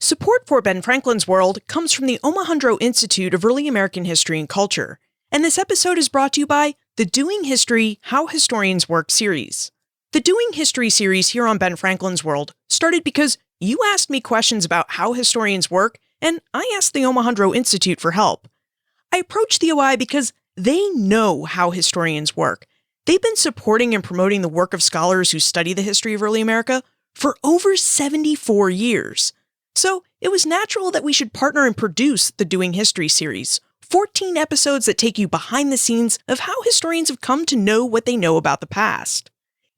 Support for Ben Franklin's World comes from the Omohundro Institute of Early American History and Culture, and this episode is brought to you by the Doing History, How Historians Work series. The Doing History series here on Ben Franklin's World started because you asked me questions about how historians work, and I asked the Omohundro Institute for help. I approached the OI because they know how historians work. They've been supporting and promoting the work of scholars who study the history of early America for over 74 years. So it was natural that we should partner and produce the Doing History series, 14 episodes that take you behind the scenes of how historians have come to know what they know about the past.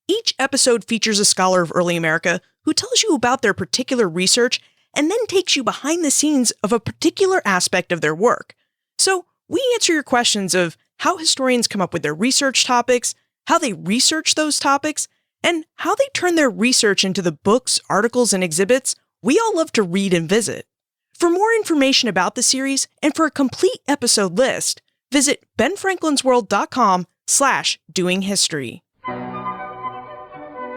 Each episode features a scholar of early America who tells you about their particular research and then takes you behind the scenes of a particular aspect of their work. So we answer your questions of how historians come up with their research topics, how they research those topics, and how they turn their research into the books, articles, and exhibits we all love to read and visit. For more information about the series and for a complete episode list, visit benfranklinsworld.com/doinghistory.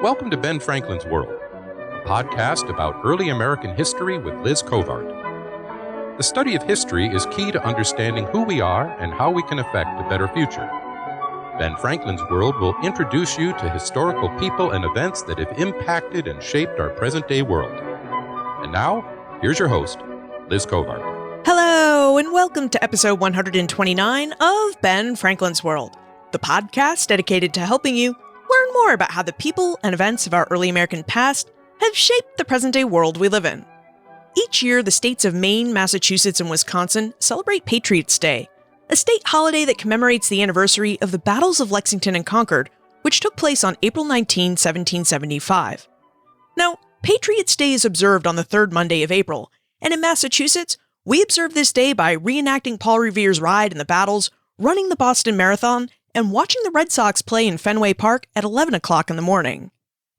Welcome to Ben Franklin's World, a podcast about early American history with Liz Covart. The study of history is key to understanding who we are and how we can affect a better future. Ben Franklin's World will introduce you to historical people and events that have impacted and shaped our present-day world. And now, here's your host, Liz Covart. Hello, and welcome to episode 129 of Ben Franklin's World, the podcast dedicated to helping you learn more about how the people and events of our early American past have shaped the present-day world we live in. Each year, the states of Maine, Massachusetts, and Wisconsin celebrate Patriots' Day, a state holiday that commemorates the anniversary of the battles of Lexington and Concord, which took place on April 19, 1775. Now, Patriots' Day is observed on the third Monday of April, and in Massachusetts, we observe this day by reenacting Paul Revere's ride in the battles, running the Boston Marathon, and watching the Red Sox play in Fenway Park at 11 o'clock in the morning.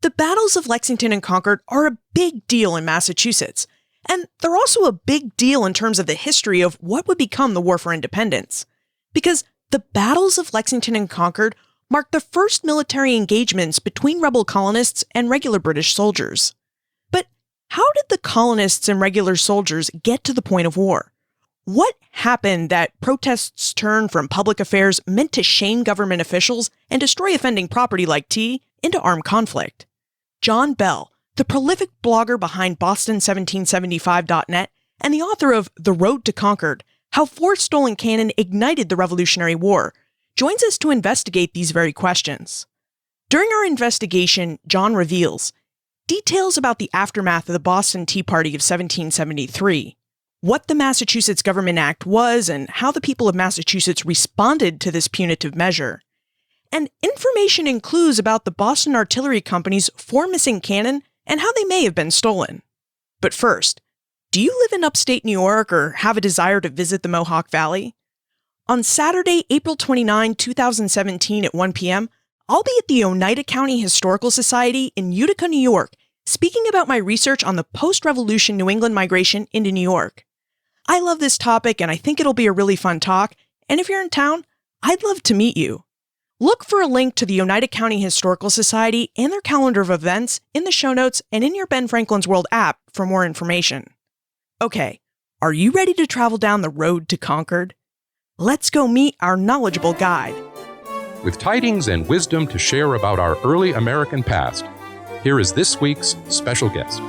The battles of Lexington and Concord are a big deal in Massachusetts, and they're also a big deal in terms of the history of what would become the War for Independence, because the battles of Lexington and Concord marked the first military engagements between rebel colonists and regular British soldiers. But how did the colonists and regular soldiers get to the point of war? What happened that protests turned from public affairs meant to shame government officials and destroy offending property like tea into armed conflict? John Bell, the prolific blogger behind Boston1775.net and the author of The Road to Concord, How 4 Stolen Cannon Ignited the Revolutionary War, joins us to investigate these very questions. During our investigation, John reveals details about the aftermath of the Boston Tea Party of 1773, what the Massachusetts Government Act was and how the people of Massachusetts responded to this punitive measure, and information and clues about the Boston Artillery Company's 4 missing cannon and how they may have been stolen. But first, do you live in upstate New York or have a desire to visit the Mohawk Valley? On Saturday, April 29, 2017 at 1 p.m., I'll be at the Oneida County Historical Society in Utica, New York, speaking about my research on the post-revolution New England migration into New York. I love this topic and I think it'll be a really fun talk, and if you're in town, I'd love to meet you. Look for a link to the Oneida County Historical Society and their calendar of events in the show notes and in your Ben Franklin's World app for more information. Okay, are you ready to travel down the road to Concord? Let's go meet our knowledgeable guide. With tidings and wisdom to share about our early American past, here is this week's special guest.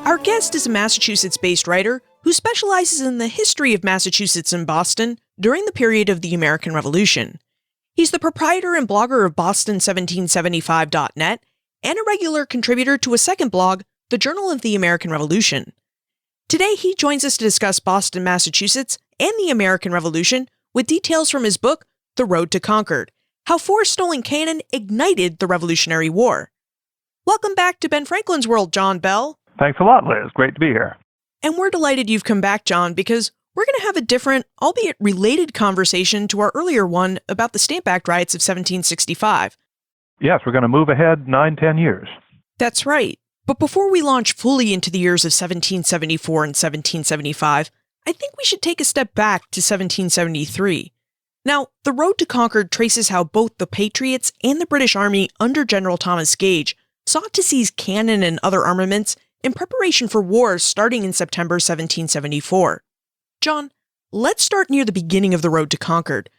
Our guest is a Massachusetts-based writer who specializes in the history of Massachusetts and Boston during the period of the American Revolution. He's the proprietor and blogger of Boston1775.net and a regular contributor to a second blog, the Journal of the American Revolution. Today, he joins us to discuss Boston, Massachusetts, and the American Revolution with details from his book, The Road to Concord, How 4 Stolen Cannon Ignited the Revolutionary War. Welcome back to Ben Franklin's World, John Bell. Thanks a lot, Liz. Great to be here. And we're delighted you've come back, John, because we're going to have a different, albeit related conversation to our earlier one about the Stamp Act riots of 1765. Yes, we're going to move ahead 9-10 years. That's right. But before we launch fully into the years of 1774 and 1775, I think we should take a step back to 1773. Now, The Road to Concord traces how both the Patriots and the British Army under General Thomas Gage sought to seize cannon and other armaments in preparation for war starting in September 1774. John, let's start near the beginning of the road to Concord.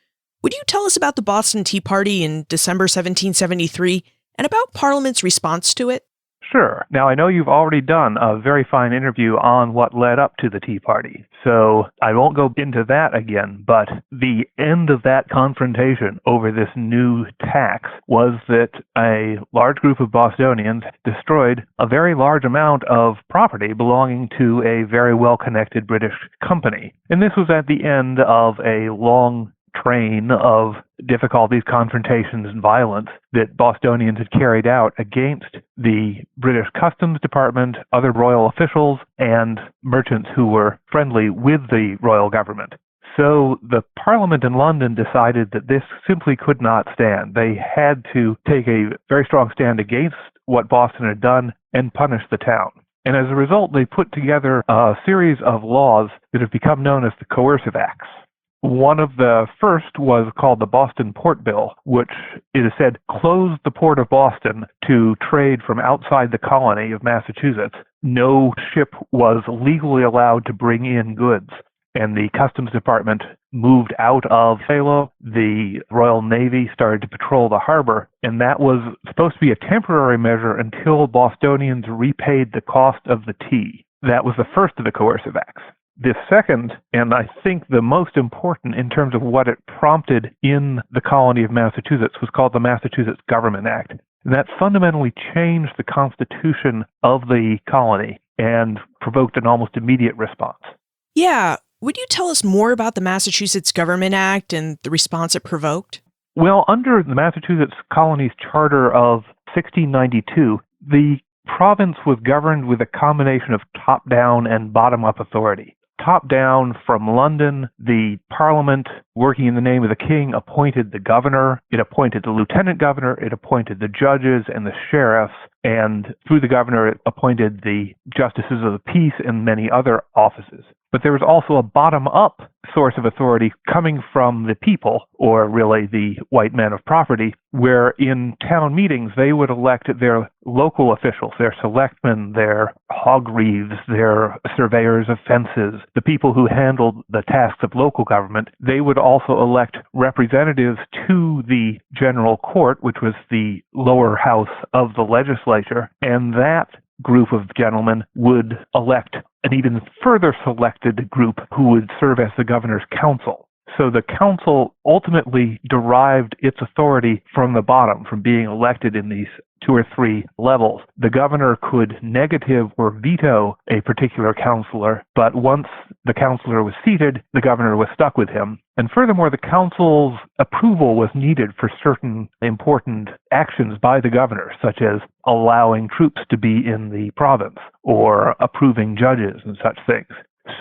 Would you tell us about the Boston Tea Party in December 1773 and about Parliament's response to it? Sure. Now, I know you've already done a very fine interview on what led up to the Tea Party, so I won't go into that again, but the end of that confrontation over this new tax was that a large group of Bostonians destroyed a very large amount of property belonging to a very well-connected British company. And this was at the end of a long train of difficulties, confrontations, and violence that Bostonians had carried out against the British Customs Department, other royal officials, and merchants who were friendly with the royal government. So the Parliament in London decided that this simply could not stand. They had to take a very strong stand against what Boston had done and punish the town. And as a result, they put together a series of laws that have become known as the Coercive Acts. One of the first was called the Boston Port Bill, which, it is said, closed the port of Boston to trade from outside the colony of Massachusetts. No ship was legally allowed to bring in goods, and the Customs Department moved out of Salem. The Royal Navy started to patrol the harbor, and that was supposed to be a temporary measure until Bostonians repaid the cost of the tea. That was the first of the Coercive Acts. The second, and I think the most important in terms of what it prompted in the colony of Massachusetts, was called the Massachusetts Government Act. And that fundamentally changed the constitution of the colony and provoked an almost immediate response. Yeah, would you tell us more about the Massachusetts Government Act and the response it provoked? Well, under the Massachusetts Colony's Charter of 1692, the province was governed with a combination of top-down and bottom-up authority. Top-down from London, the Parliament, working in the name of the King, appointed the governor, it appointed the lieutenant governor, it appointed the judges and the sheriffs, and through the governor it appointed the justices of the peace and many other offices. But there was also a bottom-up source of authority coming from the people, or really the white men of property, where in town meetings they would elect their local officials, their selectmen, their hog reeves, their surveyors of fences, the people who handled the tasks of local government. They would also elect representatives to the general court, which was the lower house of the legislature, and that group of gentlemen would elect an even further selected group who would serve as the governor's council. So the council ultimately derived its authority from the bottom, from being elected in these 2 or 3 levels. The governor could negative or veto a particular councilor, but once the councilor was seated, the governor was stuck with him. And furthermore, the council's approval was needed for certain important actions by the governor, such as allowing troops to be in the province or approving judges and such things.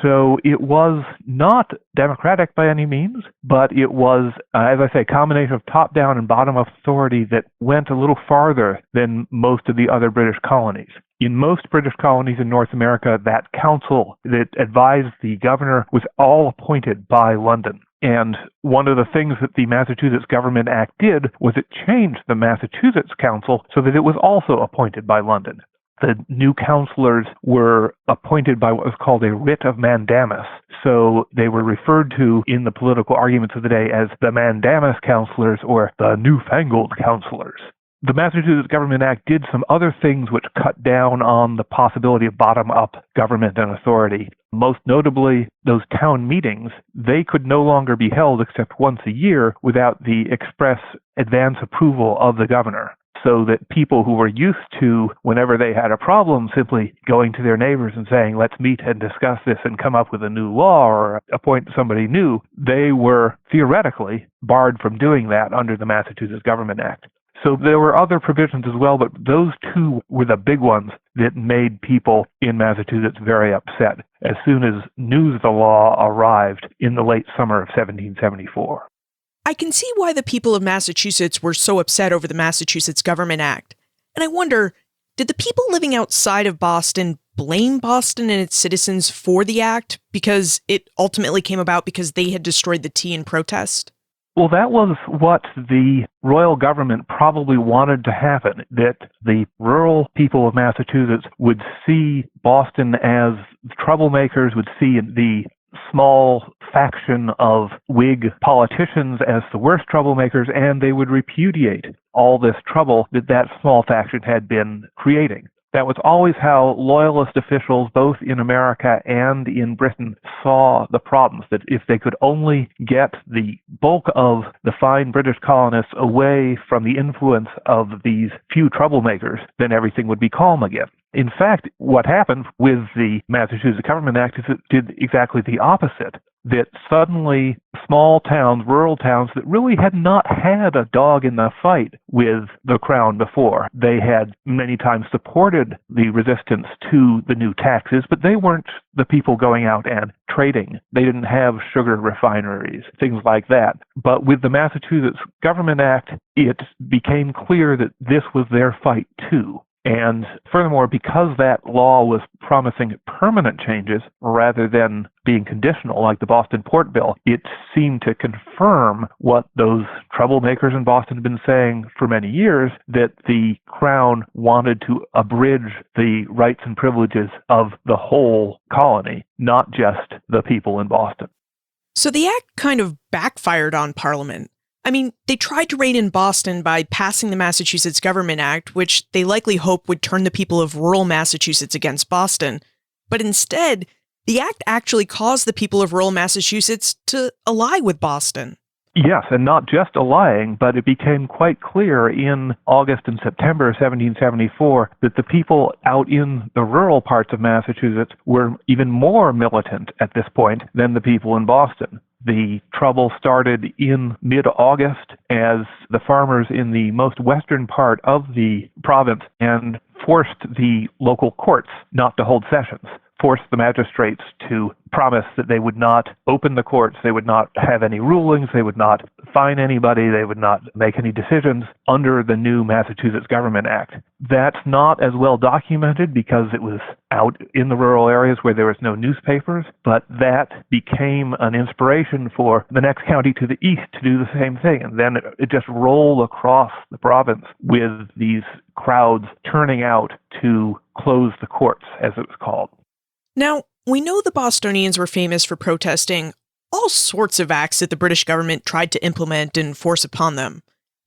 So it was not democratic by any means, but it was, as I say, a combination of top-down and bottom-up authority that went a little farther than most of the other British colonies. In most British colonies in North America, that council that advised the governor was all appointed by London. And one of the things that the Massachusetts Government Act did was it changed the Massachusetts Council so that it was also appointed by London. The new councilors were appointed by what was called a writ of mandamus. So they were referred to in the political arguments of the day as the mandamus councilors or the newfangled councilors. The Massachusetts Government Act did some other things which cut down on the possibility of bottom-up government and authority. Most notably, those town meetings, they could no longer be held except once a year without the express advance approval of the governor. So that people who were used to, whenever they had a problem, simply going to their neighbors and saying, let's meet and discuss this and come up with a new law or appoint somebody new, they were theoretically barred from doing that under the Massachusetts Government Act. So there were other provisions as well, but those two were the big ones that made people in Massachusetts very upset as soon as news of the law arrived in the late summer of 1774. I can see why the people of Massachusetts were so upset over the Massachusetts Government Act. And I wonder, did the people living outside of Boston blame Boston and its citizens for the act because it ultimately came about because they had destroyed the tea in protest? Well, that was what the royal government probably wanted to happen, that the rural people of Massachusetts would see Boston as troublemakers, would see the small faction of Whig politicians as the worst troublemakers, and they would repudiate all this trouble that that small faction had been creating. That was always how loyalist officials, both in America and in Britain, saw the problems, that if they could only get the bulk of the fine British colonists away from the influence of these few troublemakers, then everything would be calm again. In fact, what happened with the Massachusetts Government Act is it did exactly the opposite, that suddenly small towns, rural towns that really had not had a dog in the fight with the crown before. They had many times supported the resistance to the new taxes, but they weren't the people going out and trading. They didn't have sugar refineries, things like that. But with the Massachusetts Government Act, it became clear that this was their fight too. And furthermore, because that law was promising permanent changes rather than being conditional like the Boston Port Bill, it seemed to confirm what those troublemakers in Boston had been saying for many years, that the Crown wanted to abridge the rights and privileges of the whole colony, not just the people in Boston. So the act kind of backfired on Parliament. I mean, they tried to rein in Boston by passing the Massachusetts Government Act, which they likely hoped would turn the people of rural Massachusetts against Boston. But instead, the act actually caused the people of rural Massachusetts to ally with Boston. Yes, and not just allying, but it became quite clear in August and September 1774 that the people out in the rural parts of Massachusetts were even more militant at this point than the people in Boston. The trouble started in mid-August as the farmers in the most western part of the province and forced the local courts not to hold sessions, forced the magistrates to promise that they would not open the courts, they would not have any rulings, they would not fine anybody, they would not make any decisions under the new Massachusetts Government Act. That's not as well documented because it was out in the rural areas where there was no newspapers, but that became an inspiration for the next county to the east to do the same thing. And then it just rolled across the province with these crowds turning out to close the courts, as it was called. Now, we know the Bostonians were famous for protesting all sorts of acts that the British government tried to implement and force upon them.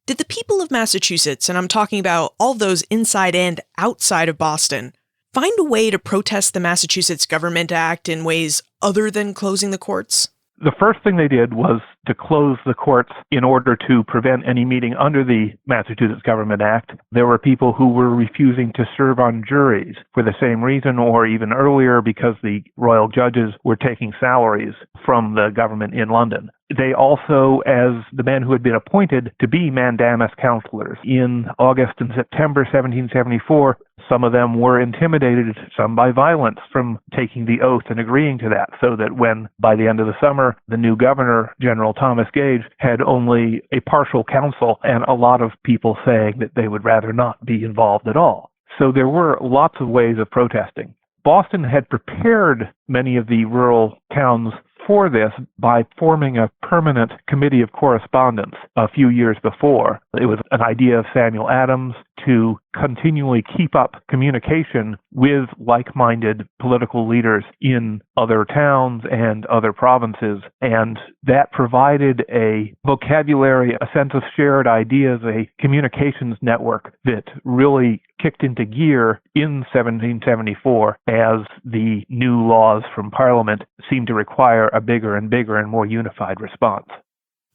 Did the people of Massachusetts, and I'm talking about all those inside and outside of Boston, find a way to protest the Massachusetts Government Act in ways other than closing the courts? The first thing they did was to close the courts in order to prevent any meeting under the Massachusetts Government Act. There were people who were refusing to serve on juries for the same reason, or even earlier because the royal judges were taking salaries from the government in London. They also, as the men who had been appointed to be mandamus counselors in August and September 1774, some of them were intimidated, some by violence, from taking the oath and agreeing to that, so that when, by the end of the summer, the new governor, General Thomas Gage, had only a partial council and a lot of people saying that they would rather not be involved at all. So there were lots of ways of protesting. Boston had prepared many of the rural towns for this by forming a permanent committee of correspondence a few years before. It was an idea of Samuel Adams to continually keep up communication with like-minded political leaders in other towns and other provinces, and that provided a vocabulary, a sense of shared ideas, a communications network that really kicked into gear in 1774 as the new laws from Parliament seemed to require a bigger and bigger and more unified response.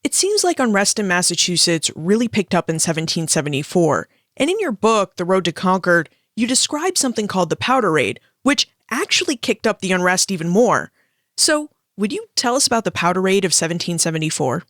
It seems like unrest in Massachusetts really picked up in 1774. And in your book, The Road to Concord, you describe something called the Powder Raid, which actually kicked up the unrest even more. So, would you tell us about the Powder Raid of 1774?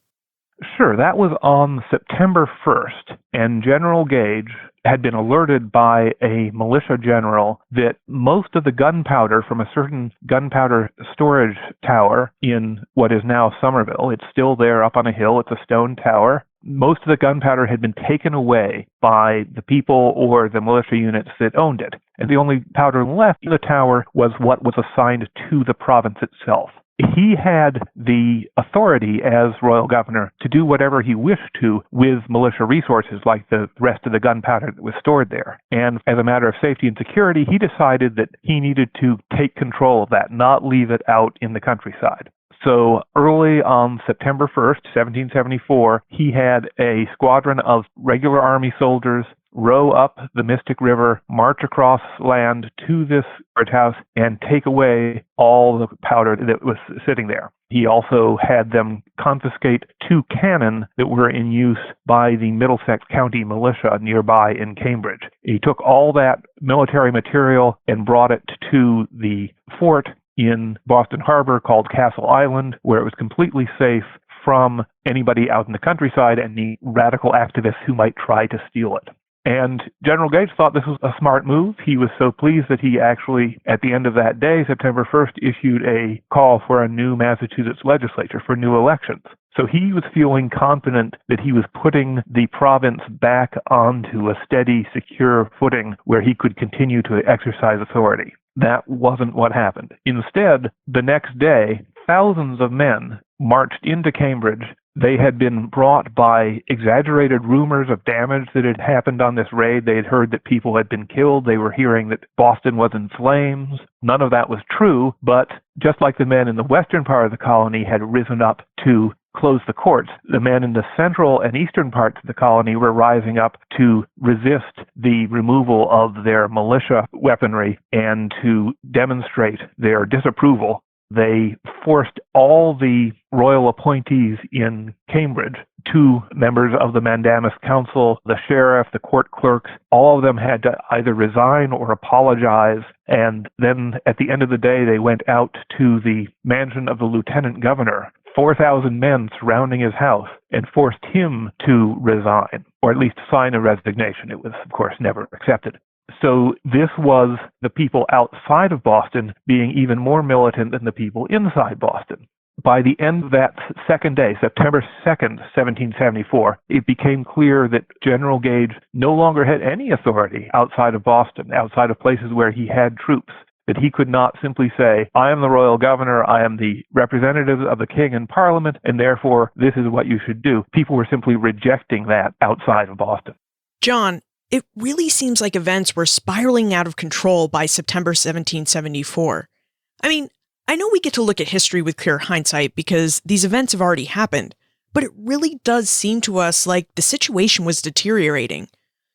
Sure. That was on September 1st, and General Gage had been alerted by a militia general that most of the gunpowder from a certain gunpowder storage tower in what is now Somerville, it's still there up on a hill, it's a stone tower. Most of the gunpowder had been taken away by the people or the militia units that owned it. And the only powder left in the tower was what was assigned to the province itself. he had the authority as royal governor to do whatever he wished to with militia resources like the rest of the gunpowder that was stored there. And as a matter of safety and security, he decided that he needed to take control of that, not leave it out in the countryside. So early on September 1st, 1774, he had a squadron of regular army soldiers row up the Mystic River, march across land to this guardhouse, and take away all the powder that was sitting there. He also had them confiscate 2 cannon that were in use by the Middlesex County militia nearby in Cambridge. He took all that military material and brought it to the fort in Boston Harbor called Castle Island, where it was completely safe from anybody out in the countryside and the radical activists who might try to steal it. And General Gage thought this was a smart move. He was so pleased that he actually, at the end of that day, September 1st, issued a call for a new Massachusetts legislature for new elections. So he was feeling confident that he was putting the province back onto a steady, secure footing where he could continue to exercise authority. That wasn't what happened. Instead, the next day, thousands of men marched into Cambridge. They had been brought by exaggerated rumors of damage that had happened on this raid. They had heard that people had been killed. They were hearing that Boston was in flames. None of that was true, but just like the men in the western part of the colony had risen up to close the courts, the men in the central and eastern parts of the colony were rising up to resist the removal of their militia weaponry and to demonstrate their disapproval. They forced all the royal appointees in Cambridge, 2 members of the Mandamus Council, the sheriff, the court clerks, all of them had to either resign or apologize. And then at the end of the day, they went out to the mansion of the lieutenant governor, 4,000 men surrounding his house, and forced him to resign, or at least sign a resignation. It was, of course, never accepted. So this was the people outside of Boston being even more militant than the people inside Boston. By the end of that second day, September 2nd, 1774, it became clear that General Gage no longer had any authority outside of Boston, outside of places where he had troops, that he could not simply say, I am the royal governor, I am the representative of the king in Parliament, and therefore this is what you should do. People were simply rejecting that outside of Boston. John, it really seems like events were spiraling out of control by September 1774. I mean, I know we get to look at history with clear hindsight because these events have already happened, but it really does seem to us like the situation was deteriorating.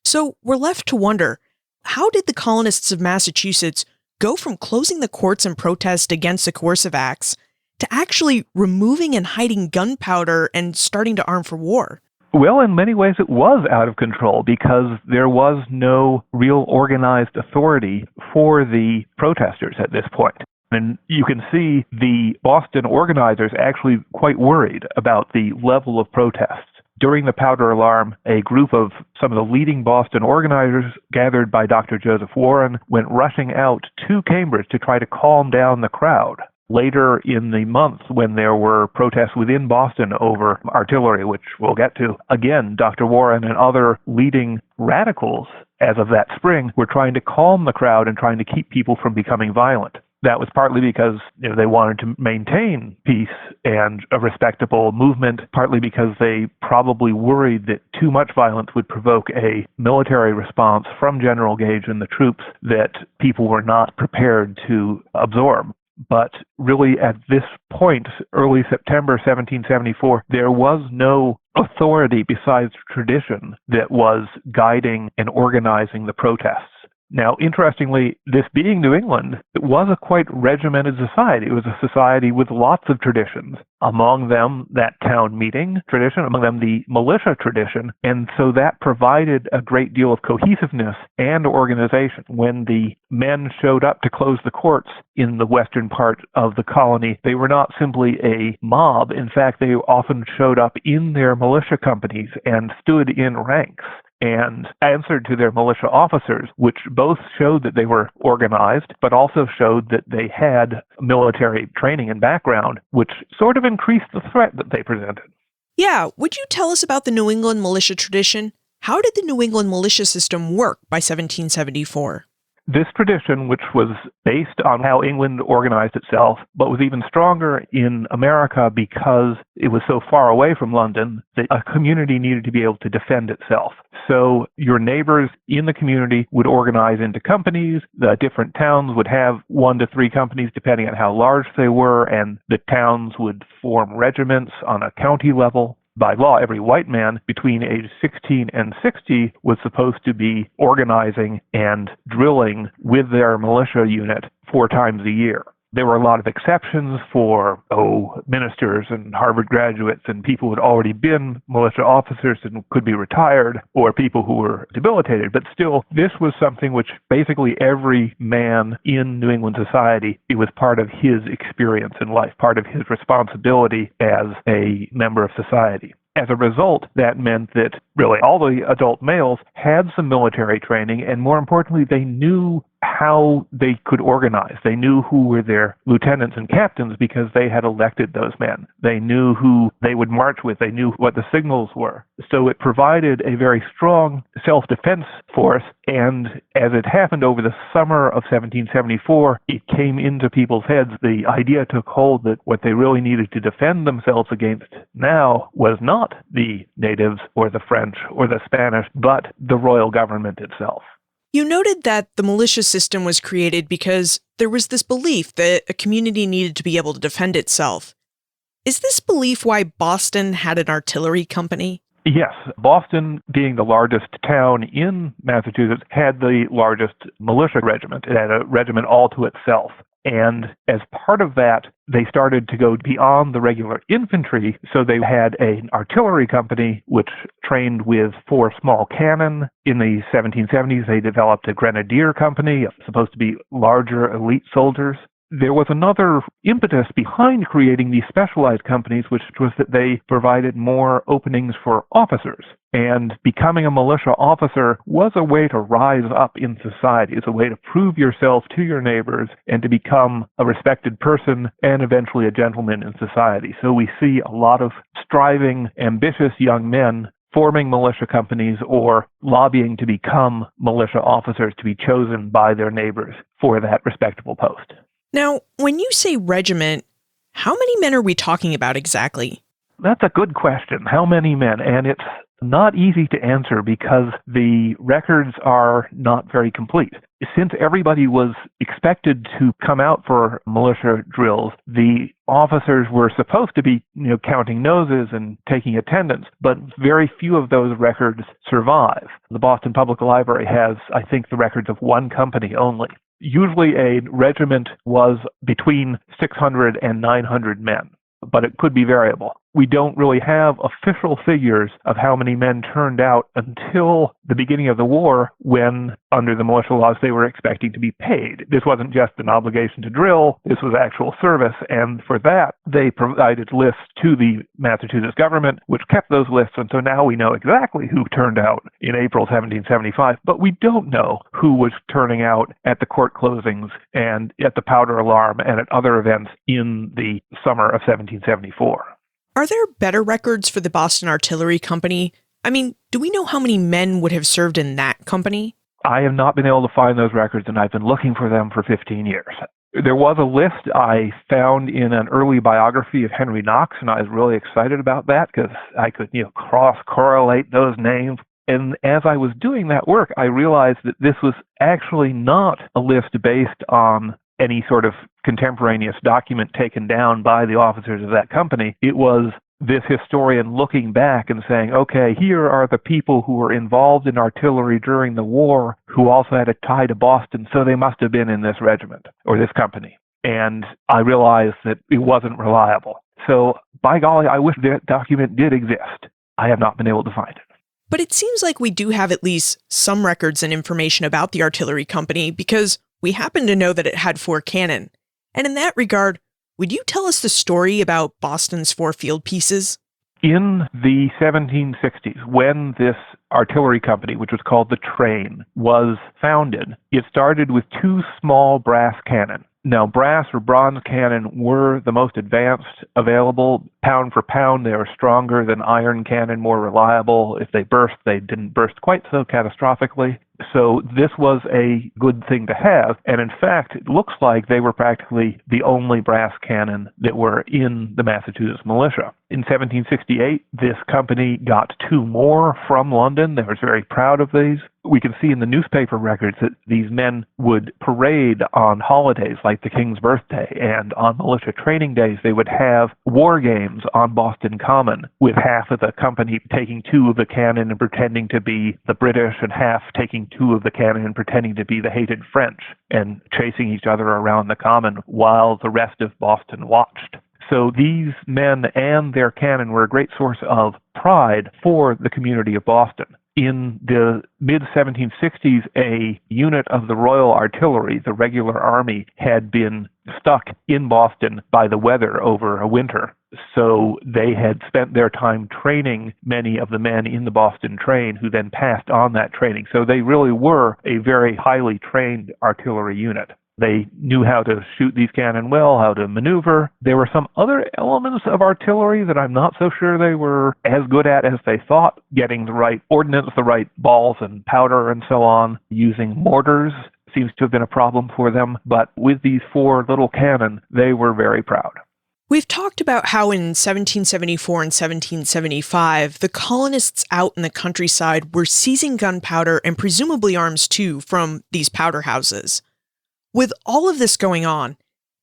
So we're left to wonder, how did the colonists of Massachusetts go from closing the courts and protest against the Coercive Acts to actually removing and hiding gunpowder and starting to arm for war? Well, in many ways it was out of control because there was no real organized authority for the protesters at this point. And you can see the Boston organizers actually quite worried about the level of protests. During the powder alarm, a group of some of the leading Boston organizers, gathered by Dr. Joseph Warren, went rushing out to Cambridge to try to calm down the crowd. Later in the month, when there were protests within Boston over artillery, which we'll get to, again, Dr. Warren and other leading radicals, as of that spring, were trying to calm the crowd and trying to keep people from becoming violent. That was partly because they wanted to maintain peace and a respectable movement, partly because they probably worried that too much violence would provoke a military response from General Gage and the troops that people were not prepared to absorb. But really at this point, early September 1774, there was no authority besides tradition that was guiding and organizing the protests. Now, interestingly, this being New England, it was a quite regimented society. It was a society with lots of traditions. Among them, that town meeting tradition, among them the militia tradition, and so that provided a great deal of cohesiveness and organization. When the men showed up to close the courts in the western part of the colony, they were not simply a mob. In fact, they often showed up in their militia companies and stood in ranks and answered to their militia officers, which both showed that they were organized, but also showed that they had military training and background, which sort of increased the threat that they presented. Yeah, would you tell us about the New England militia tradition? How did the New England militia system work by 1774? This tradition, which was based on how England organized itself, but was even stronger in America because it was so far away from London, that a community needed to be able to defend itself. So your neighbors in the community would organize into companies. The different towns would have 1 to 3 companies, depending on how large they were, and the towns would form regiments on a county level. By law, every white man between age 16 and 60 was supposed to be organizing and drilling with their militia unit 4 times a year. There were a lot of exceptions for, ministers and Harvard graduates and people who had already been militia officers and could be retired, or people who were debilitated. But still, this was something which basically every man in New England society, it was part of his experience in life, part of his responsibility as a member of society. As a result, that meant that really all the adult males had some military training, and more importantly, they knew how they could organize. They knew who were their lieutenants and captains because they had elected those men. They knew who they would march with. They knew what the signals were. So it provided a very strong self-defense force, and as it happened over the summer of 1774, it came into people's heads. The idea took hold that what they really needed to defend themselves against now was not the natives or the French or the Spanish, but the royal government itself. You noted that the militia system was created because there was this belief that a community needed to be able to defend itself. Is this belief why Boston had an artillery company? Yes. Boston, being the largest town in Massachusetts, had the largest militia regiment. It had a regiment all to itself. And as part of that, they started to go beyond the regular infantry, so they had an artillery company which trained with 4 small cannon. In the 1770s, they developed a grenadier company, supposed to be larger elite soldiers. There was another impetus behind creating these specialized companies, which was that they provided more openings for officers. And becoming a militia officer was a way to rise up in society. It's a way to prove yourself to your neighbors and to become a respected person and eventually a gentleman in society. So we see a lot of striving, ambitious young men forming militia companies or lobbying to become militia officers to be chosen by their neighbors for that respectable post. Now, when you say regiment, how many men are we talking about exactly? That's a good question. How many men? And it's not easy to answer because the records are not very complete. Since everybody was expected to come out for militia drills, the officers were supposed to be, counting noses and taking attendance, but very few of those records survive. The Boston Public Library has, I think, the records of 1 company only. Usually a regiment was between 600 and 900 men, but it could be variable. We don't really have official figures of how many men turned out until the beginning of the war, when, under the militia laws, they were expecting to be paid. This wasn't just an obligation to drill, this was actual service, and for that, they provided lists to the Massachusetts government, which kept those lists, and so now we know exactly who turned out in April 1775, but we don't know who was turning out at the court closings and at the powder alarm and at other events in the summer of 1774. Are there better records for the Boston Artillery Company? I mean, do we know how many men would have served in that company? I have not been able to find those records, and I've been looking for them for 15 years. There was a list I found in an early biography of Henry Knox, and I was really excited about that because I could, cross-correlate those names. And as I was doing that work, I realized that this was actually not a list based on any sort of contemporaneous document taken down by the officers of that company. It was this historian looking back and saying, okay, here are the people who were involved in artillery during the war who also had a tie to Boston, so they must have been in this regiment or this company. And I realized that it wasn't reliable. So, by golly, I wish that document did exist. I have not been able to find it. But it seems like we do have at least some records and information about the artillery company because we happen to know that it had 4 cannon. And in that regard, would you tell us the story about Boston's 4 field pieces? In the 1760s, when this artillery company, which was called the Train, was founded. It started with 2 small brass cannon. Now, brass or bronze cannon were the most advanced available. Pound for pound, they were stronger than iron cannon, more reliable. If they burst, they didn't burst quite so catastrophically. So this was a good thing to have, and in fact, it looks like they were practically the only brass cannon that were in the Massachusetts militia. In 1768, this company got 2 more from London. They were very proud of these. We can see in the newspaper records that these men would parade on holidays like the King's birthday, and on militia training days they would have war games on Boston Common, with half of the company taking 2 of the cannon and pretending to be the British, and half taking 2 of the cannon and pretending to be the hated French, and chasing each other around the Common while the rest of Boston watched. So these men and their cannon were a great source of pride for the community of Boston. In the mid-1760s, a unit of the Royal Artillery, the regular army, had been stuck in Boston by the weather over a winter. So they had spent their time training many of the men in the Boston train, who then passed on that training. So they really were a very highly trained artillery unit. They knew how to shoot these cannon well, how to maneuver. There were some other elements of artillery that I'm not so sure they were as good at as they thought, getting the right ordnance, the right balls and powder and so on. Using mortars seems to have been a problem for them, but with these 4 little cannon, they were very proud. We've talked about how in 1774 and 1775, the colonists out in the countryside were seizing gunpowder and presumably arms too from these powder houses. With all of this going on,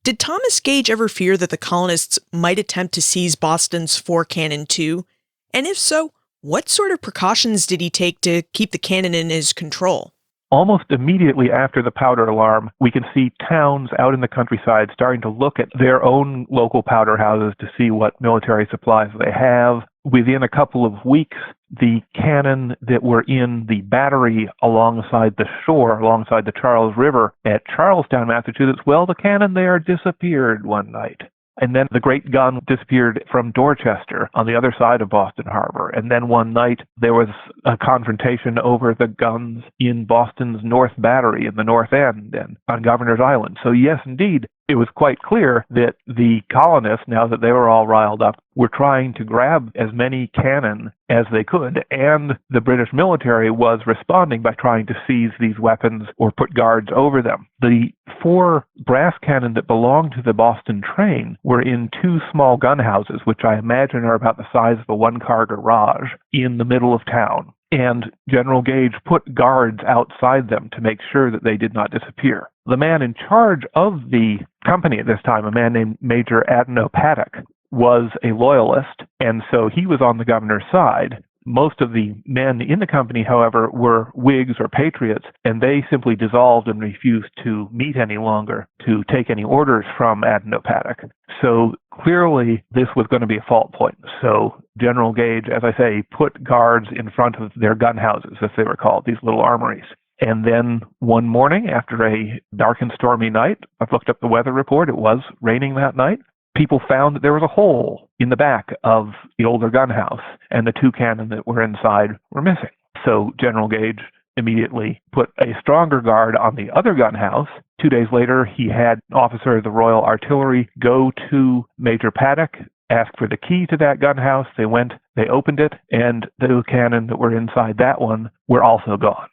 did Thomas Gage ever fear that the colonists might attempt to seize Boston's 4 cannon too? And if so, what sort of precautions did he take to keep the cannon in his control? Almost immediately after the powder alarm, we can see towns out in the countryside starting to look at their own local powder houses to see what military supplies they have. Within a couple of weeks, the cannon that were in the battery alongside the shore, alongside the Charles River at Charlestown, Massachusetts, well, the cannon there disappeared one night. And then the great gun disappeared from Dorchester on the other side of Boston Harbor. And then one night there was a confrontation over the guns in Boston's North Battery in the North End and on Governor's Island. So yes, indeed, it was quite clear that the colonists, now that they were all riled up, were trying to grab as many cannon as they could, and the British military was responding by trying to seize these weapons or put guards over them. The 4 brass cannon that belonged to the Boston train were in 2 small gun houses, which I imagine are about the size of a 1-car garage, in the middle of town. And General Gage put guards outside them to make sure that they did not disappear. The man in charge of the company at this time, a man named Major Adno Paddock, was a loyalist, and so he was on the governor's side. Most of the men in the company, however, were Whigs or Patriots, and they simply dissolved and refused to meet any longer to take any orders from Adno Paddock. So clearly this was going to be a fault point. So General Gage, as I say, put guards in front of their gun houses, as they were called, these little armories. And then one morning, after a dark and stormy night, I've looked up the weather report, it was raining that night, people found that there was a hole in the back of the older gun house, and the 2 cannon that were inside were missing. So General Gage immediately put a stronger guard on the other gun house. 2 days later, he had an officer of the Royal Artillery go to Major Paddock, ask for the key to that gun house. They went, they opened it, and the cannon that were inside that one were also gone.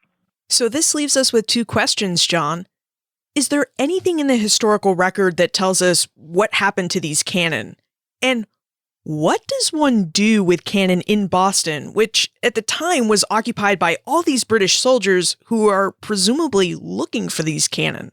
So this leaves us with 2 questions, John. Is there anything in the historical record that tells us what happened to these cannon? And what does one do with cannon in Boston, which at the time was occupied by all these British soldiers who are presumably looking for these cannon?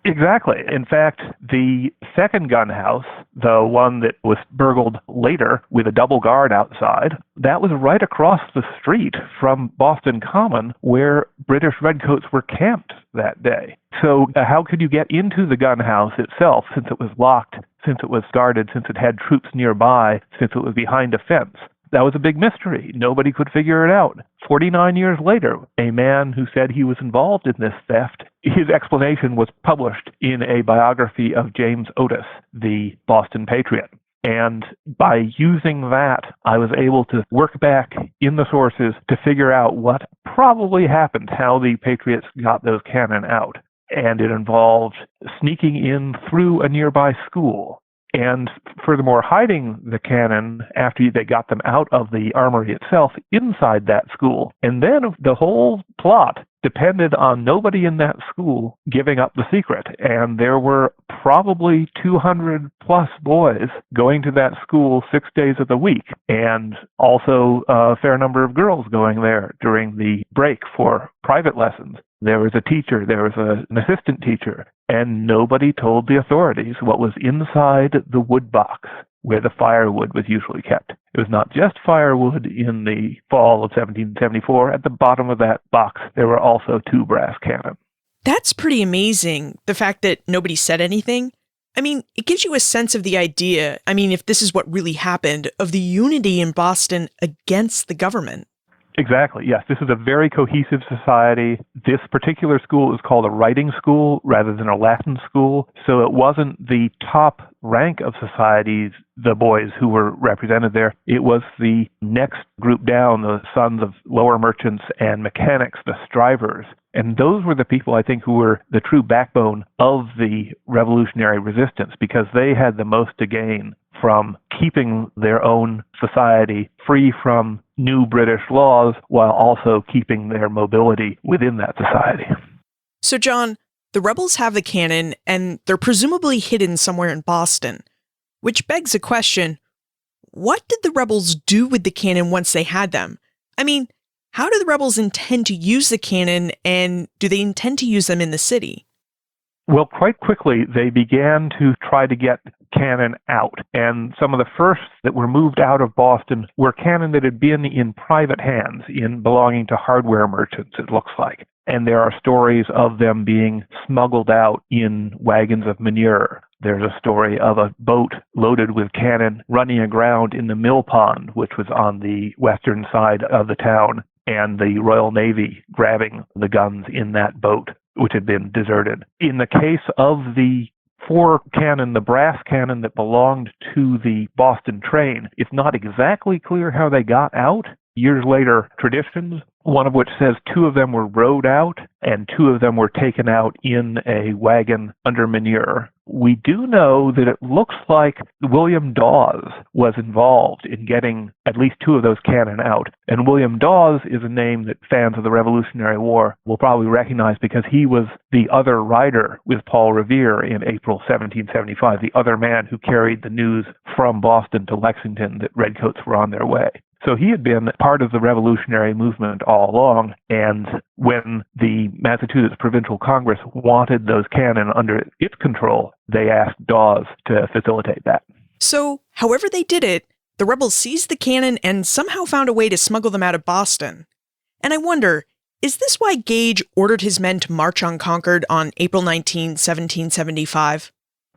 Exactly. In fact, the second gun house, the one that was burgled later with a double guard outside, that was right across the street from Boston Common, where British redcoats were camped that day. So how could you get into the gun house itself, since it was locked, since it was guarded, since it had troops nearby, since it was behind a fence? That was a big mystery. Nobody could figure it out. 49 years later, a man who said he was involved in this theft, his explanation was published in a biography of James Otis, the Boston patriot. And by using that, I was able to work back in the sources to figure out what probably happened, how the Patriots got those cannon out. And it involved sneaking in through a nearby school. And furthermore, hiding the cannon after they got them out of the armory itself inside that school. And then the whole plot depended on nobody in that school giving up the secret. And there were probably 200 plus boys going to that school 6 days of the week, and also a fair number of girls going there during the break for private lessons. There was a teacher, there was an assistant teacher, and nobody told the authorities what was inside the wood box where the firewood was usually kept. It was not just firewood in the fall of 1774. At the bottom of that box, there were also 2 brass cannon. That's pretty amazing, the fact that nobody said anything. I mean, it gives you a sense of the idea, if this is what really happened, of the unity in Boston against the government. Exactly, yes. This is a very cohesive society. This particular school is called a writing school rather than a Latin school, so it wasn't the top rank of societies, the boys who were represented there. It was the next group down, the sons of lower merchants and mechanics, the strivers. And those were the people, I think, who were the true backbone of the revolutionary resistance, because they had the most to gain from keeping their own society free from new British laws while also keeping their mobility within that society. So, John, the rebels have the cannon, and they're presumably hidden somewhere in Boston, which begs a question. What did the rebels do with the cannon once they had them? How do the rebels intend to use the cannon, and do they intend to use them in the city? Well, quite quickly, they began to try to get cannon out. And some of the first that were moved out of Boston were cannon that had been in private hands, belonging to hardware merchants, it looks like. And there are stories of them being smuggled out in wagons of manure. There's a story of a boat loaded with cannon running aground in the mill pond, which was on the western side of the town, and the Royal Navy grabbing the guns in that boat, which had been deserted. In the case of the 4 cannon, the brass cannon that belonged to the Boston train, it's not exactly clear how they got out. Years later, traditions, one of which says 2 of them were rowed out and 2 of them were taken out in a wagon under manure. We do know that it looks like William Dawes was involved in getting at least 2 of those cannon out. And William Dawes is a name that fans of the Revolutionary War will probably recognize because he was the other rider with Paul Revere in April 1775, the other man who carried the news from Boston to Lexington that redcoats were on their way. So he had been part of the revolutionary movement all along, and when the Massachusetts Provincial Congress wanted those cannon under its control, they asked Dawes to facilitate that. So, however they did it, the rebels seized the cannon and somehow found a way to smuggle them out of Boston. And I wonder, is this why Gage ordered his men to march on Concord on April 19, 1775?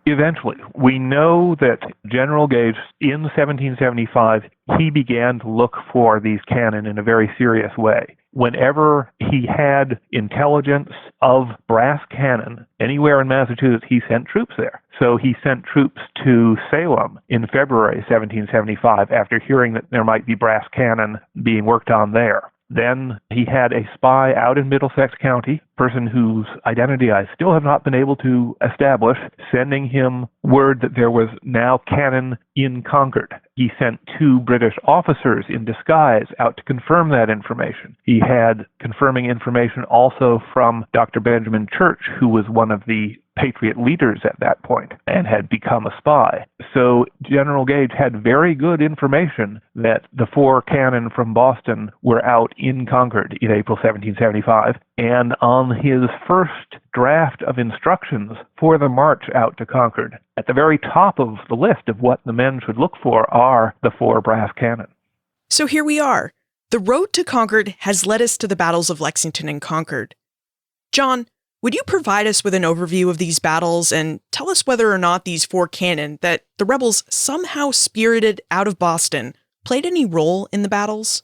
Eventually, we know that General Gage, in 1775, he began to look for these cannon in a very serious way. Whenever he had intelligence of brass cannon anywhere in Massachusetts, he sent troops there. So he sent troops to Salem in February 1775 after hearing that there might be brass cannon being worked on there. Then he had a spy out in Middlesex County, person whose identity I still have not been able to establish, sending him word that there was now cannon in Concord. He sent 2 British officers in disguise out to confirm that information. He had confirming information also from Dr. Benjamin Church, who was one of the Patriot leaders at that point and had become a spy. So General Gage had very good information that the 4 cannon from Boston were out in Concord in April 1775. And on his first draft of instructions for the march out to Concord, at the very top of the list of what the men should look for are the 4 brass cannon. So here we are. The road to Concord has led us to the battles of Lexington and Concord. John, would you provide us with an overview of these battles and tell us whether or not these 4 cannon that the rebels somehow spirited out of Boston played any role in the battles?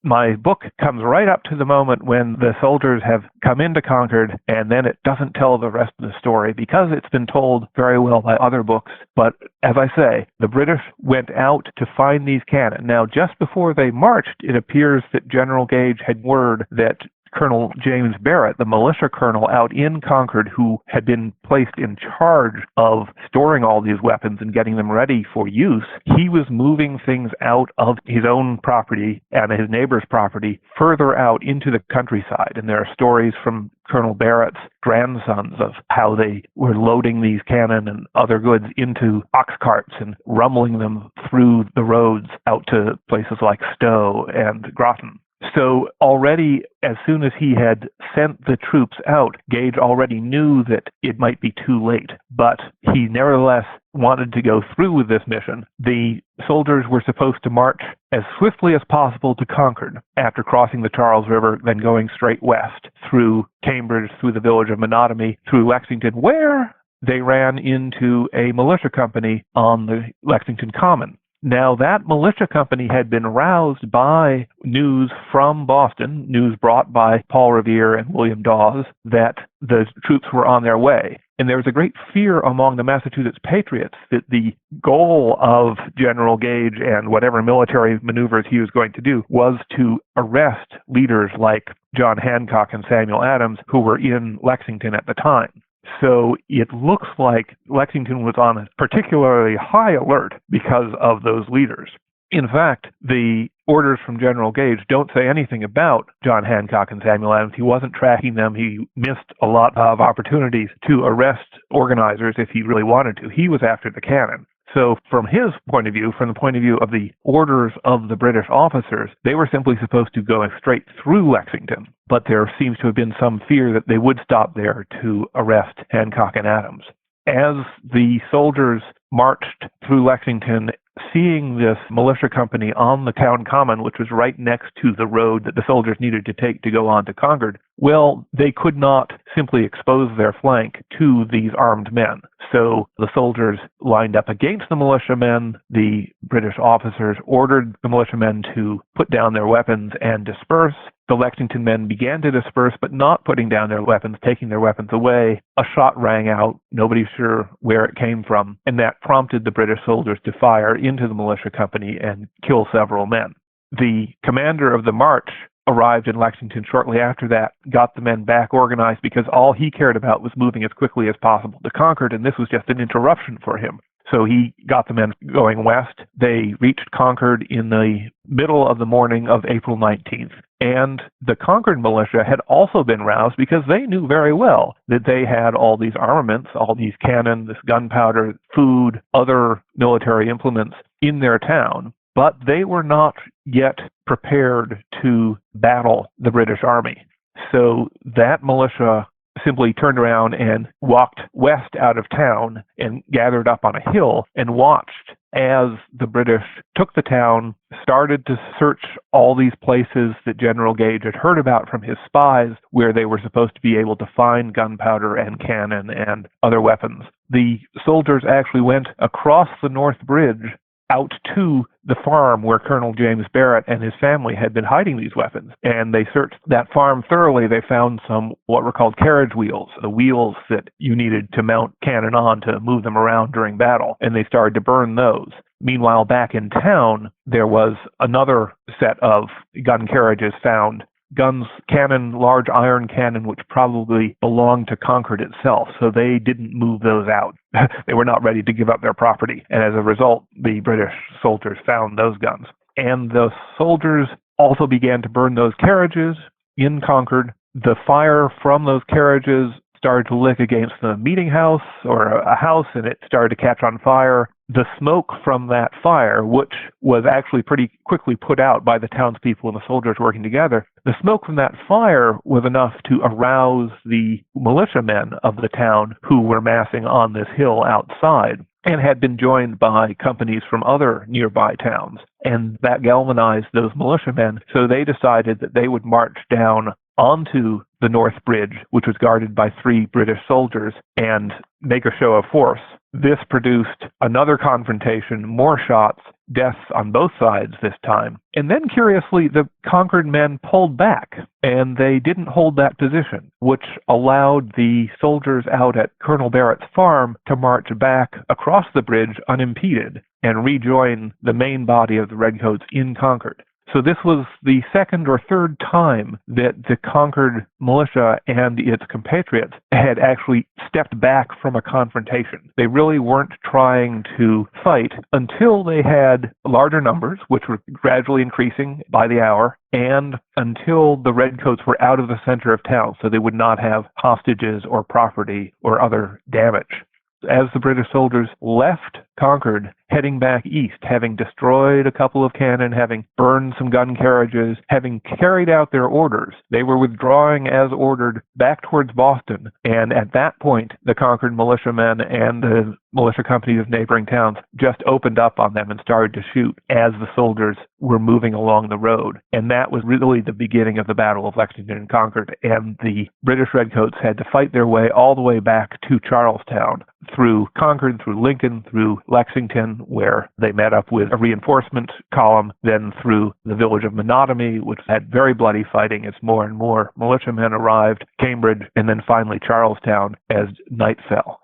my book comes right up to the moment when the soldiers have come into Concord, and then it doesn't tell the rest of the story because it's been told very well by other books. But as I say, the British went out to find these cannon. Now, just before they marched, it appears that General Gage had word that Colonel James Barrett, the militia colonel out in Concord, who had been placed in charge of storing all these weapons and getting them ready for use, he was moving things out of his own property and his neighbor's property further out into the countryside. And there are stories from Colonel Barrett's grandsons of how they were loading these cannon and other goods into ox carts and rumbling them through the roads out to places like Stowe and Groton. So already, as soon as he had sent the troops out, Gage already knew that it might be too late, but he nevertheless wanted to go through with this mission. The soldiers were supposed to march as swiftly as possible to Concord after crossing the Charles River, then going straight west through Cambridge, through the village of Menotomy, through Lexington, where they ran into a militia company on the Lexington Common. Now, that militia company had been roused by news from Boston, news brought by Paul Revere and William Dawes, that the troops were on their way. And there was a great fear among the Massachusetts Patriots that the goal of General Gage and whatever military maneuvers he was going to do was to arrest leaders like John Hancock and Samuel Adams, who were in Lexington at the time. So it looks like Lexington was on a particularly high alert because of those leaders. In fact, the orders from General Gage don't say anything about John Hancock and Samuel Adams. He wasn't tracking them. He missed a lot of opportunities to arrest organizers if he really wanted to. He was after the cannon. So from his point of view, from the point of view of the orders of the British officers, they were simply supposed to go straight through Lexington. But there seems to have been some fear that they would stop there to arrest Hancock and Adams. As the soldiers marched through Lexington, seeing this militia company on the town common, which was right next to the road that the soldiers needed to take to go on to Concord, well, they could not simply expose their flank to these armed men. So the soldiers lined up against the militiamen. The British officers ordered the militiamen to put down their weapons and disperse. The Lexington men began to disperse, but not putting down their weapons, taking their weapons away. A shot rang out. Nobody's sure where it came from, and that prompted the British soldiers to fire into the militia company and kill several men. The commander of the march arrived in Lexington shortly after that, got the men back organized because all he cared about was moving as quickly as possible to Concord, and this was just an interruption for him. So he got the men going west. They reached Concord in the middle of the morning of April 19th. And the Concord militia had also been roused because they knew very well that they had all these armaments, all these cannon, this gunpowder, food, other military implements in their town. But they were not yet prepared to battle the British Army. So that militia simply turned around and walked west out of town and gathered up on a hill and watched as the British took the town, started to search all these places that General Gage had heard about from his spies where they were supposed to be able to find gunpowder and cannon and other weapons. The soldiers actually went across the North Bridge out to the farm where Colonel James Barrett and his family had been hiding these weapons. And they searched that farm thoroughly. They found some what were called carriage wheels, the wheels that you needed to mount cannon on to move them around during battle. And they started to burn those. Meanwhile, back in town, there was another set of gun carriages found. Guns, cannon, large iron cannon, which probably belonged to Concord itself, so they didn't move those out. They were not ready to give up their property, and as a result, the British soldiers found those guns. And the soldiers also began to burn those carriages in Concord. The fire from those carriages started to lick against the meeting house or a house, and it started to catch on fire. The smoke from that fire, which was actually pretty quickly put out by the townspeople and the soldiers working together, the smoke from that fire was enough to arouse the militiamen of the town who were massing on this hill outside and had been joined by companies from other nearby towns. And that galvanized those militiamen, so they decided that they would march down onto the North Bridge, which was guarded by 3 British soldiers, and make a show of force. This produced another confrontation, more shots, deaths on both sides this time. And then, curiously, the conquered men pulled back, and they didn't hold that position, which allowed the soldiers out at Colonel Barrett's farm to march back across the bridge unimpeded and rejoin the main body of the redcoats in Concord. So this was the second or third time that the Concord militia and its compatriots had actually stepped back from a confrontation. They really weren't trying to fight until they had larger numbers, which were gradually increasing by the hour, and until the redcoats were out of the center of town, so they would not have hostages or property or other damage. As the British soldiers left Concord, heading back east, having destroyed a couple of cannon, having burned some gun carriages, having carried out their orders, they were withdrawing as ordered back towards Boston. And at that point, the Concord militiamen and the militia companies of neighboring towns just opened up on them and started to shoot as the soldiers were moving along the road. And that was really the beginning of the Battle of Lexington and Concord. And the British redcoats had to fight their way all the way back to Charlestown, through Concord, through Lincoln, through Lexington, where they met up with a reinforcement column, then through the village of Menotomy, which had very bloody fighting as more and more militiamen arrived, Cambridge, and then finally Charlestown as night fell.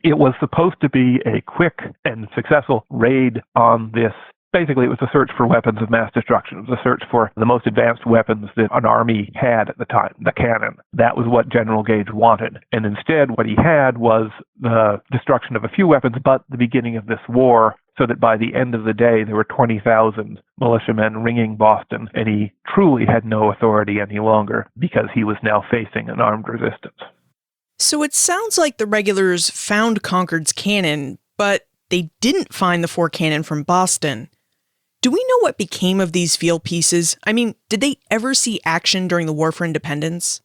It was supposed to be a quick and successful raid on this. Basically, it was a search for weapons of mass destruction. It was a search for the most advanced weapons that an army had at the time, the cannon. That was what General Gage wanted. And instead, what he had was the destruction of a few weapons, but the beginning of this war, so that by the end of the day, there were 20,000 militiamen ringing Boston, and he truly had no authority any longer because he was now facing an armed resistance. So it sounds like the regulars found Concord's cannon, but they didn't find the 4 cannon from Boston. Do we know what became of these field pieces? I mean, did they ever see action during the War for Independence?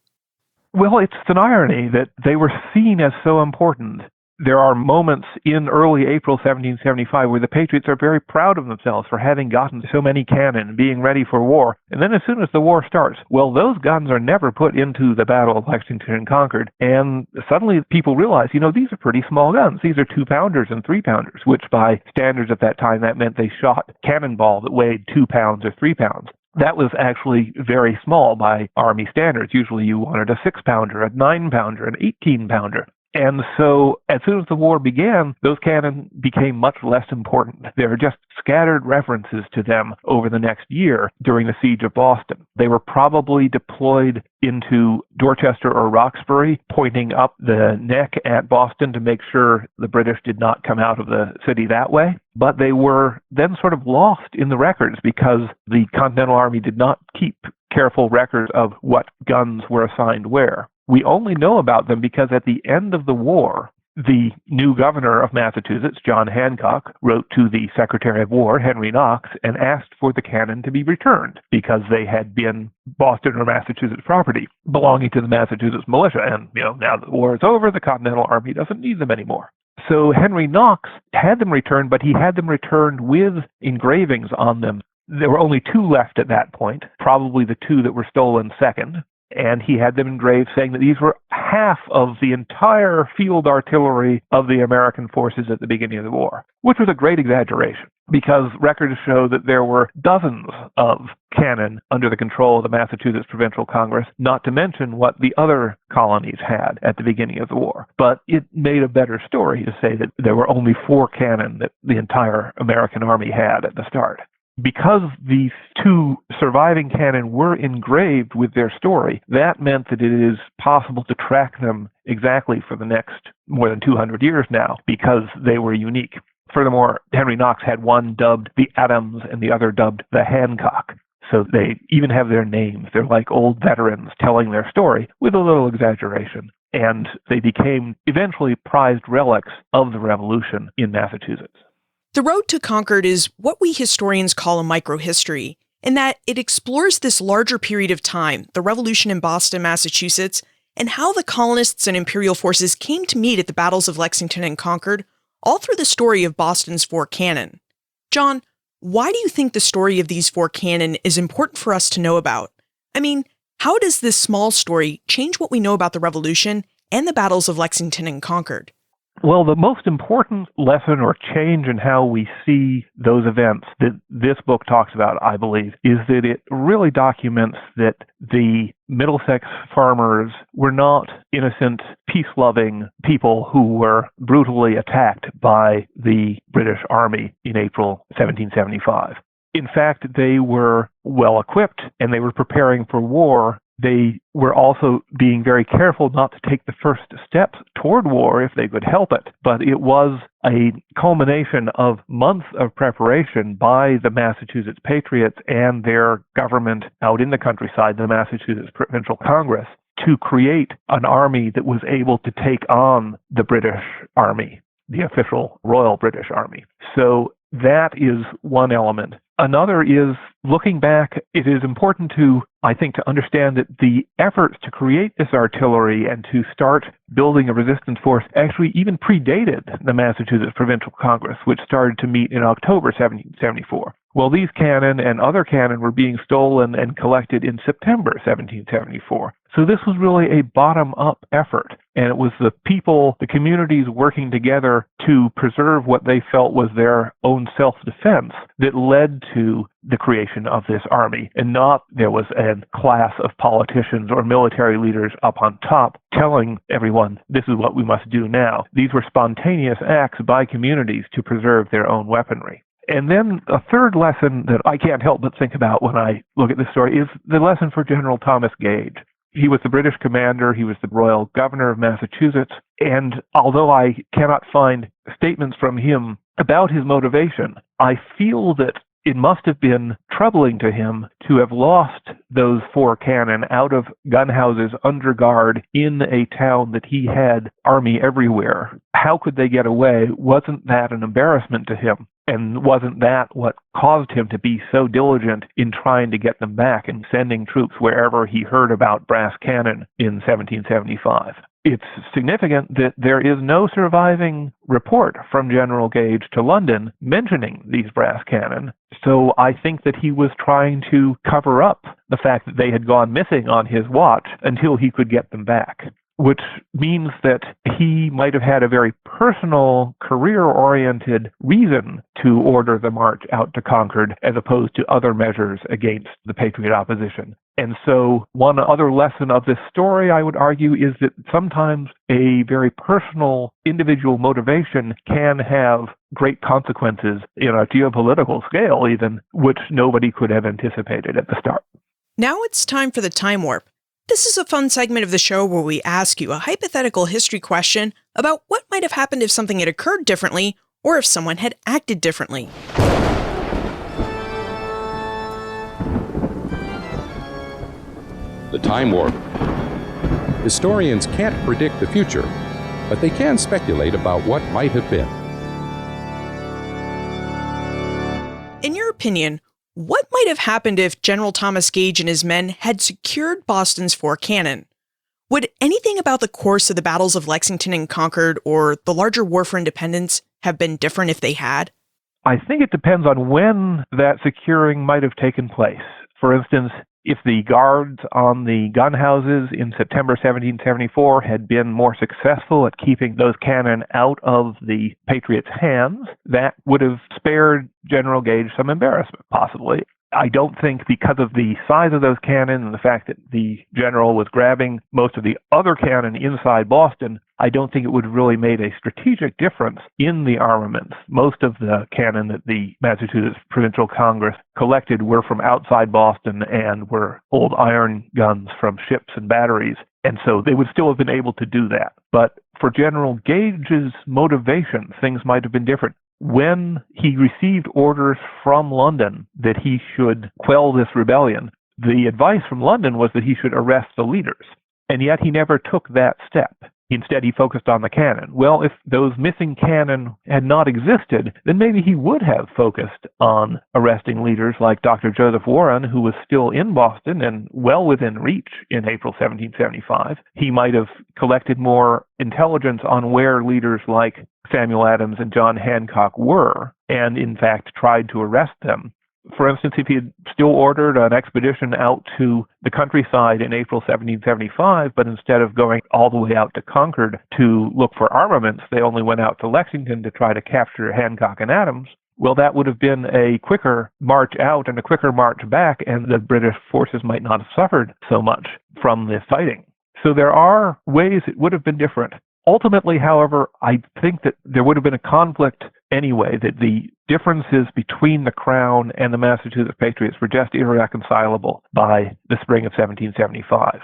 Well, it's an irony that they were seen as so important. There are moments in early April 1775 where the Patriots are very proud of themselves for having gotten so many cannon and being ready for war. And then as soon as the war starts, well, those guns are never put into the Battle of Lexington and Concord. And suddenly people realize, these are pretty small guns. These are 2-pounders and 3-pounders, which by standards at that time, that meant they shot cannonball that weighed 2 pounds or 3 pounds. That was actually very small by Army standards. Usually you wanted a 6-pounder, a 9-pounder, an 18-pounder. And so as soon as the war began, those cannon became much less important. There are just scattered references to them over the next year during the siege of Boston. They were probably deployed into Dorchester or Roxbury, pointing up the neck at Boston to make sure the British did not come out of the city that way. But they were then sort of lost in the records because the Continental Army did not keep careful records of what guns were assigned where. We only know about them because at the end of the war, the new governor of Massachusetts, John Hancock, wrote to the Secretary of War, Henry Knox, and asked for the cannon to be returned because they had been Boston or Massachusetts property belonging to the Massachusetts militia. And, now that the war is over, the Continental Army doesn't need them anymore. So Henry Knox had them returned, but he had them returned with engravings on them. There were only 2 left at that point, probably the 2 that were stolen second. And he had them engraved saying that these were half of the entire field artillery of the American forces at the beginning of the war, which was a great exaggeration because records show that there were dozens of cannon under the control of the Massachusetts Provincial Congress, not to mention what the other colonies had at the beginning of the war. But it made a better story to say that there were only 4 cannon that the entire American army had at the start. Because these 2 surviving cannon were engraved with their story, that meant that it is possible to track them exactly for the next more than 200 years now because they were unique. Furthermore, Henry Knox had one dubbed the Adams and the other dubbed the Hancock. So they even have their names. They're like old veterans telling their story with a little exaggeration. And they became eventually prized relics of the Revolution in Massachusetts. The Road to Concord is what we historians call a microhistory, in that it explores this larger period of time, the Revolution in Boston, Massachusetts, and how the colonists and imperial forces came to meet at the battles of Lexington and Concord, all through the story of Boston's 4 cannon. John, why do you think the story of these 4 cannon is important for us to know about? I mean, how does this small story change what we know about the Revolution and the battles of Lexington and Concord? Well, the most important lesson or change in how we see those events that this book talks about, I believe, is that it really documents that the Middlesex farmers were not innocent, peace-loving people who were brutally attacked by the British Army in April 1775. In fact, they were well equipped and they were preparing for war. They were also being very careful not to take the first steps toward war if they could help it. But it was a culmination of months of preparation by the Massachusetts Patriots and their government out in the countryside, the Massachusetts Provincial Congress, to create an army that was able to take on the British Army, the official Royal British Army. So that is one element. Another is, looking back, it is important to, I think, to understand that the efforts to create this artillery and to start building a resistance force actually even predated the Massachusetts Provincial Congress, which started to meet in October 1774. Well, these cannon and other cannon were being stolen and collected in September 1774. So this was really a bottom-up effort, and it was the people, the communities working together to preserve what they felt was their own self-defense that led to the creation of this army, and not there was a class of politicians or military leaders up on top telling everyone, this is what we must do now. These were spontaneous acts by communities to preserve their own weaponry. And then a third lesson that I can't help but think about when I look at this story is the lesson for General Thomas Gage. He was the British commander, he was the royal governor of Massachusetts, and although I cannot find statements from him about his motivation, I feel that it must have been troubling to him to have lost those 4 cannon out of gun houses under guard in a town that he had army everywhere. How could they get away? Wasn't that an embarrassment to him? And wasn't that what caused him to be so diligent in trying to get them back and sending troops wherever he heard about brass cannon in 1775? It's significant that there is no surviving report from General Gage to London mentioning these brass cannon. So I think that he was trying to cover up the fact that they had gone missing on his watch until he could get them back, which means that he might have had a very personal, career-oriented reason to order the march out to Concord as opposed to other measures against the Patriot opposition. And so one other lesson of this story, I would argue, is that sometimes a very personal individual motivation can have great consequences in a geopolitical scale even, which nobody could have anticipated at the start. Now it's time for the Time Warp. This is a fun segment of the show where we ask you a hypothetical history question about what might have happened if something had occurred differently or if someone had acted differently. The Time Warp. Historians can't predict the future, but they can speculate about what might have been. In your opinion, what might have happened if General Thomas Gage and his men had secured Boston's 4 cannon? Would anything about the course of the battles of Lexington and Concord or the larger War for Independence have been different if they had? I think it depends on when that securing might have taken place. For instance, if the guards on the gun houses in September 1774 had been more successful at keeping those cannon out of the Patriots' hands, that would have spared General Gage some embarrassment, possibly. I don't think because of the size of those cannon and the fact that the general was grabbing most of the other cannon inside Boston, I don't think it would have really made a strategic difference in the armaments. Most of the cannon that the Massachusetts Provincial Congress collected were from outside Boston and were old iron guns from ships and batteries, and so they would still have been able to do that. But for General Gage's motivation, things might have been different. When he received orders from London that he should quell this rebellion, the advice from London was that he should arrest the leaders, and yet he never took that step. Instead, he focused on the cannon. Well, if those missing cannon had not existed, then maybe he would have focused on arresting leaders like Dr. Joseph Warren, who was still in Boston and well within reach in April 1775. He might have collected more intelligence on where leaders like Samuel Adams and John Hancock were, and in fact tried to arrest them. For instance, if he had still ordered an expedition out to the countryside in April 1775, but instead of going all the way out to Concord to look for armaments, they only went out to Lexington to try to capture Hancock and Adams, well, that would have been a quicker march out and a quicker march back, and the British forces might not have suffered so much from the fighting. So there are ways it would have been different. Ultimately, however, I think that there would have been a conflict anyway, that the differences between the Crown and the Massachusetts Patriots were just irreconcilable by the spring of 1775.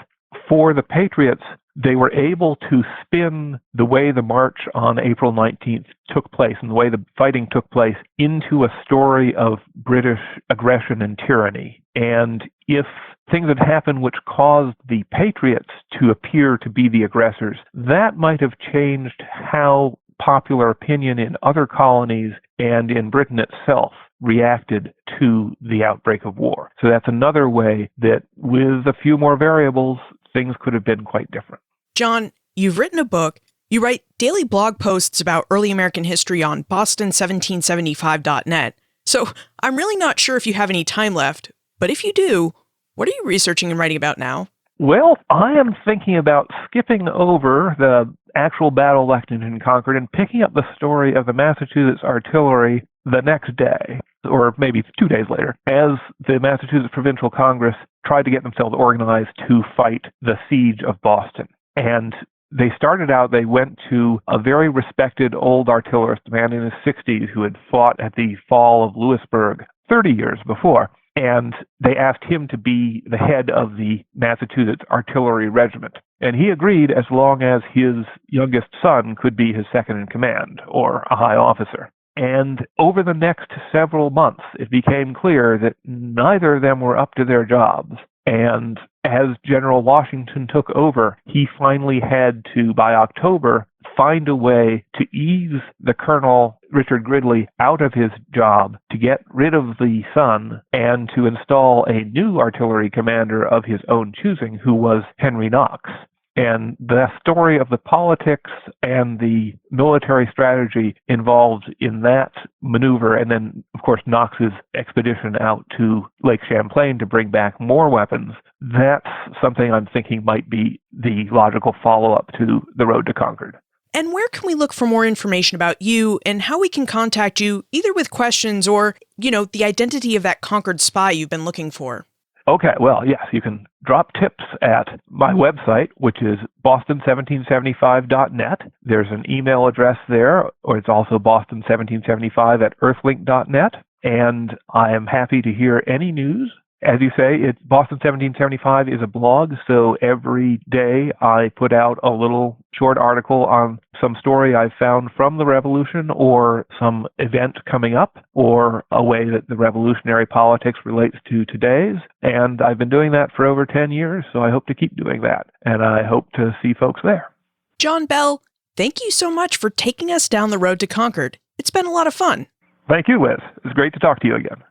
For the Patriots, they were able to spin the way the march on April 19th took place and the way the fighting took place into a story of British aggression and tyranny. And if things had happened which caused the Patriots to appear to be the aggressors, that might have changed how popular opinion in other colonies and in Britain itself reacted to the outbreak of war. So that's another way that with a few more variables, things could have been quite different. John, you've written a book. You write daily blog posts about early American history on boston1775.net. So I'm really not sure if you have any time left, but if you do, what are you researching and writing about now? Well, I am thinking about skipping over the actual Battle of Lexington and Concord and picking up the story of the Massachusetts artillery the next day, or maybe 2 days later, as the Massachusetts Provincial Congress tried to get themselves organized to fight the siege of Boston. And they started out, they went to a very respected old artillerist, a man in his 60s who had fought at the fall of Louisburg 30 years before. And they asked him to be the head of the Massachusetts Artillery Regiment. And he agreed as long as his youngest son could be his second in command, or a high officer. And over the next several months, it became clear that neither of them were up to their jobs. And as General Washington took over, he finally had to, by October, find a way to ease the Colonel, Richard Gridley, out of his job, to get rid of the son, and to install a new artillery commander of his own choosing, who was Henry Knox. And the story of the politics and the military strategy involved in that maneuver, and then, of course, Knox's expedition out to Lake Champlain to bring back more weapons, that's something I'm thinking might be the logical follow-up to the road to Concord. And where can we look for more information about you and how we can contact you, either with questions or, the identity of that Concord spy you've been looking for? Okay, well, yes, you can drop tips at my website, which is boston1775.net. There's an email address there, or it's also boston1775@earthlink.net. And I am happy to hear any news. As you say, Boston 1775 is a blog, so every day I put out a little short article on some story I found from the Revolution, or some event coming up, or a way that the revolutionary politics relates to today's. And I've been doing that for over 10 years, so I hope to keep doing that. And I hope to see folks there. John Bell, thank you so much for taking us down the road to Concord. It's been a lot of fun. Thank you, Liz. It's great to talk to you again.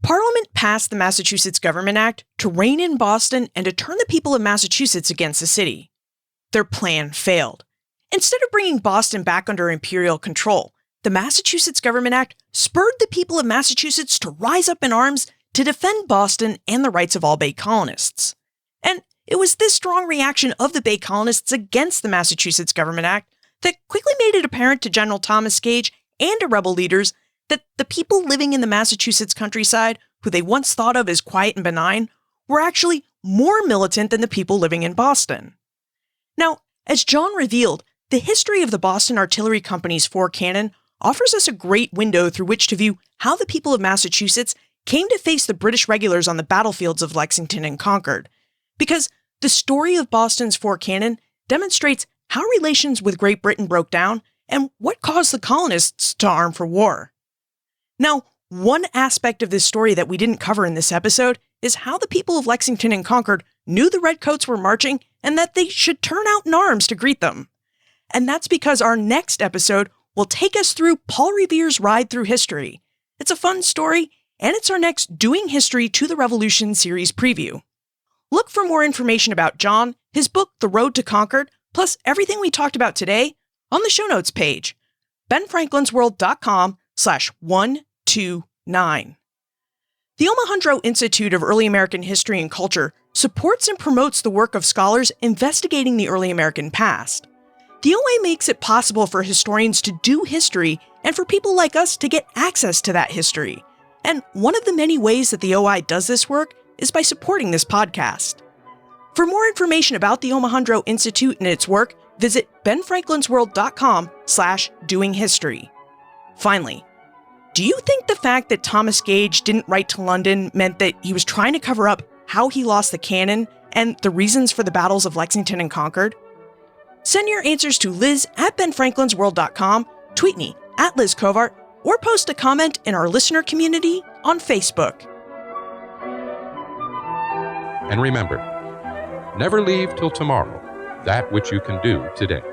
Parliament passed the Massachusetts Government Act to rein in Boston and to turn the people of Massachusetts against the city. Their plan failed. Instead of bringing Boston back under imperial control, the Massachusetts Government Act spurred the people of Massachusetts to rise up in arms to defend Boston and the rights of all Bay colonists. And it was this strong reaction of the Bay colonists against the Massachusetts Government Act that quickly made it apparent to General Thomas Gage and to rebel leaders that the people living in the Massachusetts countryside, who they once thought of as quiet and benign, were actually more militant than the people living in Boston. Now, as John revealed, the history of the Boston Artillery Company's four cannon offers us a great window through which to view how the people of Massachusetts came to face the British regulars on the battlefields of Lexington and Concord, because the story of Boston's four cannon demonstrates how relations with Great Britain broke down and what caused the colonists to arm for war. Now, one aspect of this story that we didn't cover in this episode is how the people of Lexington and Concord knew the redcoats were marching and that they should turn out in arms to greet them. And that's because our next episode will take us through Paul Revere's ride through history. It's a fun story, and it's our next Doing History to the Revolution series preview. Look for more information about John, his book, The Road to Concord, plus everything we talked about today on the show notes page, benfranklinsworld.com/129. The Omohundro Institute of Early American History and Culture supports and promotes the work of scholars investigating the early American past. The OA makes it possible for historians to do history and for people like us to get access to that history. And one of the many ways that the OI does this work is by supporting this podcast. For more information about the Omohundro Institute and its work, visit benfranklinsworld.com/doinghistory. Finally, do you think the fact that Thomas Gage didn't write to London meant that he was trying to cover up how he lost the cannon and the reasons for the battles of Lexington and Concord? Send your answers to liz@benfranklinsworld.com, tweet me @LizCovart, or post a comment in our listener community on Facebook. And remember, never leave till tomorrow that which you can do today.